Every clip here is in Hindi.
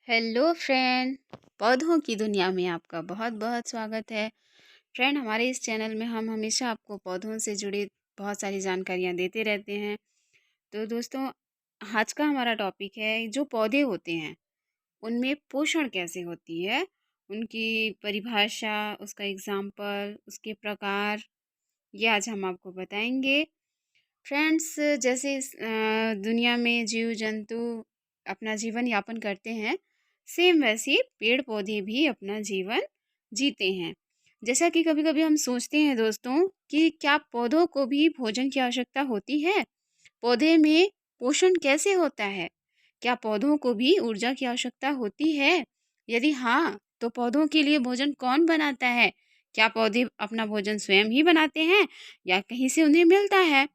Hello friend. पौधों की दुनिया में आपका बहुत बहुत स्वागत है। फ्रेंड, हमारे इस चैनल में हम हमेशा आपको पौधों से जुड़ी बहुत सारी जानकारियाँ देते रहते हैं। तो दोस्तों, आज का हमारा टॉपिक है जो पौधे होते हैं उनमें पोषण कैसे होती है, उनकी परिभाषा, उसका एग्जाम्पल, उसके प्रकार, ये आज हम आपको बताएंगे। फ्रेंड्स, जैसे इस दुनिया में जीव जंतु अपना जीवन यापन करते हैं, सेम वैसे पेड़ पौधे भी अपना जीवन जीते हैं। जैसा कि कभी कभी हम सोचते हैं दोस्तों कि क्या पौधों को भी भोजन की आवश्यकता होती है? पौधे में पोषण कैसे होता है? क्या पौधों को भी ऊर्जा की आवश्यकता होती है? यदि हाँ, तो पौधों के लिए भोजन कौन बनाता है? क्या पौधे अपना भोजन स्वयं ही बनाते हैं या कहीं से उन्हें मिलता है?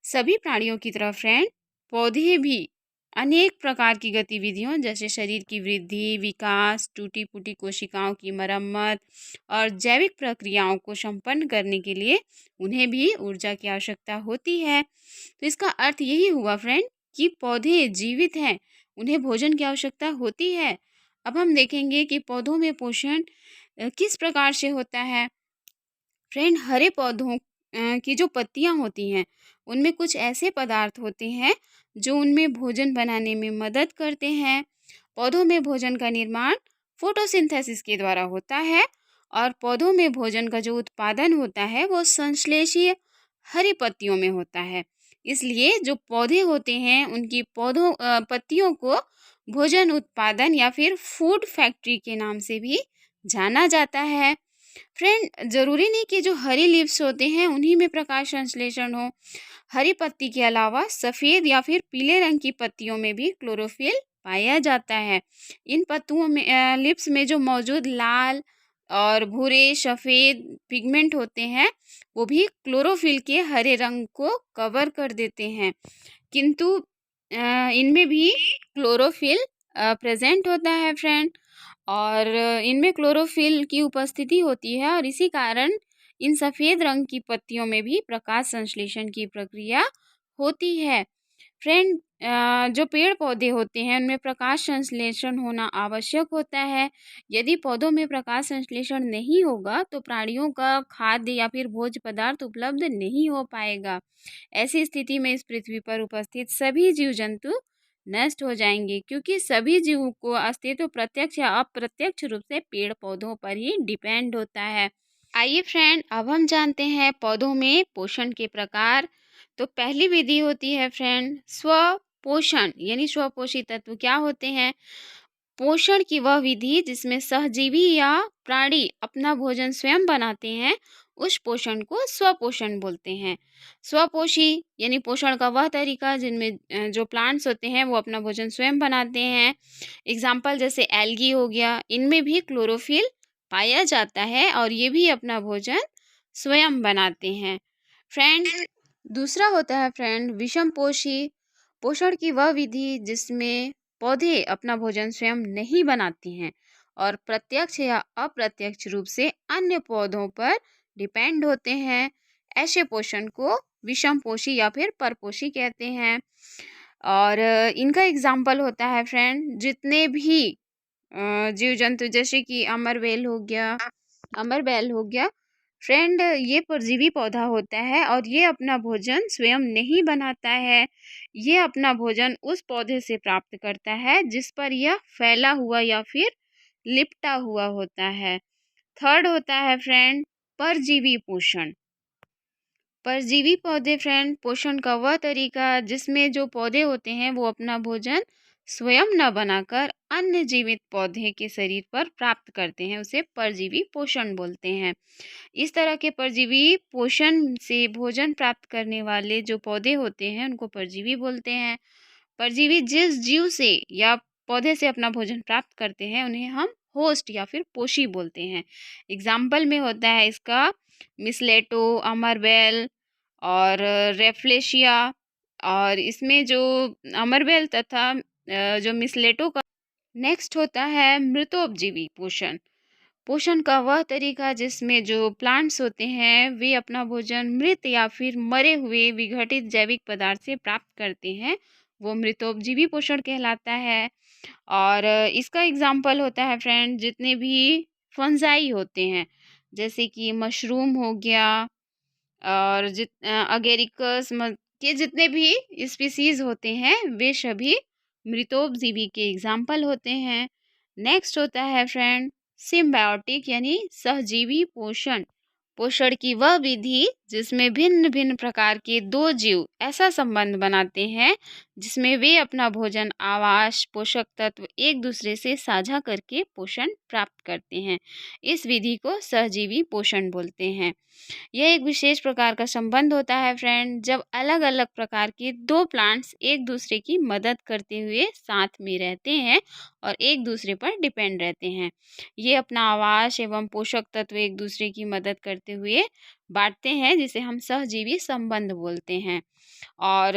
सभी प्राणियों की तरह फ्रेंड, पौधे भी अनेक प्रकार की गतिविधियों जैसे शरीर की वृद्धि, विकास, टूटी फूटी कोशिकाओं की मरम्मत और जैविक प्रक्रियाओं को संपन्न करने के लिए उन्हें भी ऊर्जा की आवश्यकता होती है। तो इसका अर्थ यही हुआ फ्रेंड कि पौधे जीवित हैं, उन्हें भोजन की आवश्यकता होती है। अब हम देखेंगे कि पौधों में पोषण किस प्रकार से होता है। फ्रेंड, हरे पौधों की जो पत्तियां होती हैं उनमें कुछ ऐसे पदार्थ होते हैं जो उनमें भोजन बनाने में मदद करते हैं। पौधों में भोजन का निर्माण फोटोसिंथेसिस के द्वारा होता है और पौधों में भोजन का जो उत्पादन होता है वो संश्लेषीय हरी पत्तियों में होता है। इसलिए जो पौधे होते हैं उनकी पत्तियों को भोजन उत्पादन या फिर फूड फैक्ट्री के नाम से भी जाना जाता है। फ्रेंड, जरूरी नहीं कि जो हरी लीव्स होते हैं उन्हीं में प्रकाश संश्लेषण हो। हरी पत्ती के अलावा सफ़ेद या फिर पीले रंग की पत्तियों में भी क्लोरोफिल पाया जाता है। इन पत्तों में लिप्स में जो मौजूद लाल और भूरे सफ़ेद पिगमेंट होते हैं वो भी क्लोरोफिल के हरे रंग को कवर कर देते हैं, किंतु इनमें भी क्लोरोफिल प्रेजेंट होता है फ्रेंड। और इनमें क्लोरोफिल की उपस्थिति होती है और इसी कारण इन सफ़ेद रंग की पत्तियों में भी प्रकाश संश्लेषण की प्रक्रिया होती है। फ्रेंड, जो पेड़ पौधे होते हैं उनमें प्रकाश संश्लेषण होना आवश्यक होता है। यदि पौधों में प्रकाश संश्लेषण नहीं होगा तो प्राणियों का खाद्य या फिर भोज्य पदार्थ उपलब्ध नहीं हो पाएगा। ऐसी स्थिति में इस पृथ्वी पर उपस्थित सभी जीव जंतु नष्ट हो जाएंगे, क्योंकि सभी जीवों को अस्तित्व प्रत्यक्ष या अप्रत्यक्ष रूप से पेड़ पौधों पर ही डिपेंड होता है। आइए फ्रेंड, अब हम जानते हैं पौधों में पोषण के प्रकार। तो पहली विधि होती है फ्रेंड स्वपोषण, यानी स्वपोषी तत्व क्या होते हैं? पोषण की वह विधि जिसमें सहजीवी या प्राणी अपना भोजन स्वयं बनाते हैं, उस पोषण को स्वपोषण बोलते हैं। स्वपोषी यानी पोषण का वह तरीका जिनमें जो प्लांट्स होते हैं वो अपना भोजन स्वयं बनाते हैं। एग्जाम्पल जैसे एल्गी हो गया, इनमें भी क्लोरोफिल पाया जाता है और ये भी अपना भोजन स्वयं बनाते हैं। फ्रेंड, दूसरा होता है फ्रेंड विषम पोषी। पोषण की वह विधि जिसमें पौधे अपना भोजन स्वयं नहीं बनाती हैं और प्रत्यक्ष या अप्रत्यक्ष रूप से अन्य पौधों पर डिपेंड होते हैं। ऐसे पोषण को विषम पोषी या फिर परपोषी कहते हैं। और इनका एग्जाम्पल होता है फ्रेंड जितने भी जीव जंतु जैसे कि अमरबेल हो गया फ्रेंड, ये परजीवी पौधा होता है और ये अपना भोजन स्वयं नहीं बनाता है। ये अपना भोजन उस पौधे से प्राप्त करता है जिस पर यह फैला हुआ या फिर लिपटा हुआ होता है। थर्ड होता है फ्रेंड परजीवी पोषण। परजीवी पौधे फ्रेंड पोषण का वह तरीका जिसमें जो पौधे होते हैं वो अपना भोजन स्वयं न बनाकर अन्य जीवित पौधे के शरीर पर प्राप्त करते हैं, उसे परजीवी पोषण बोलते हैं। इस तरह के परजीवी पोषण से भोजन प्राप्त करने वाले जो पौधे होते हैं उनको परजीवी बोलते हैं। परजीवी जिस जीव से या पौधे से अपना भोजन प्राप्त करते हैं उन्हें हम होस्ट या फिर पोषी बोलते हैं। एग्जाम्पल में होता है इसका मिसलेटो, अमरबेल और रेफ्लेशिया। और इसमें जो अमरबेल तथा जो मिसलेटो का नेक्स्ट होता है मृतोपजीवी पोषण। पोषण का वह तरीका जिसमें जो प्लांट्स होते हैं वे अपना भोजन मृत या फिर मरे हुए विघटित जैविक पदार्थ से प्राप्त करते हैं, वो मृतोपजीवी पोषण कहलाता है। और इसका एग्जाम्पल होता है फ्रेंड जितने भी फंजाई होते हैं, जैसे कि मशरूम हो गया और अगेरिकस के जितने भी स्पीसीज होते हैं वे सभी मृतोपजीवी के एग्जाम्पल होते हैं। नेक्स्ट होता है फ्रेंड सिम्बायोटिक यानी सहजीवी पोषण। पोषण की वह विधि जिसमें भिन्न भिन्न प्रकार के दो जीव ऐसा संबंध बनाते हैं जिसमें वे अपना भोजन, आवास, पोषक तत्व एक दूसरे से साझा करके पोषण प्राप्त करते हैं। इस विधि को सहजीवी पोषण बोलते हैं। यह एक विशेष प्रकार का संबंध होता है फ्रेंड जब अलग अलग प्रकार के दो प्लांट्स एक दूसरे की मदद करते हुए साथ में रहते हैं और एक दूसरे पर डिपेंड रहते हैं। ये अपना आवास एवं पोषक तत्व एक दूसरे की मदद करते हुए बांटते हैं जिसे हम सहजीवी संबंध बोलते हैं। और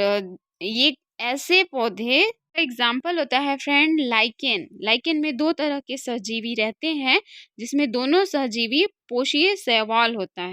ये ऐसे पौधे एग्जाम्पल होता है फ्रेंड लाइकेन। लाइकेन में दो तरह के सहजीवी रहते हैं जिसमें दोनों सहजीवी पोषीय शैवाल होता है।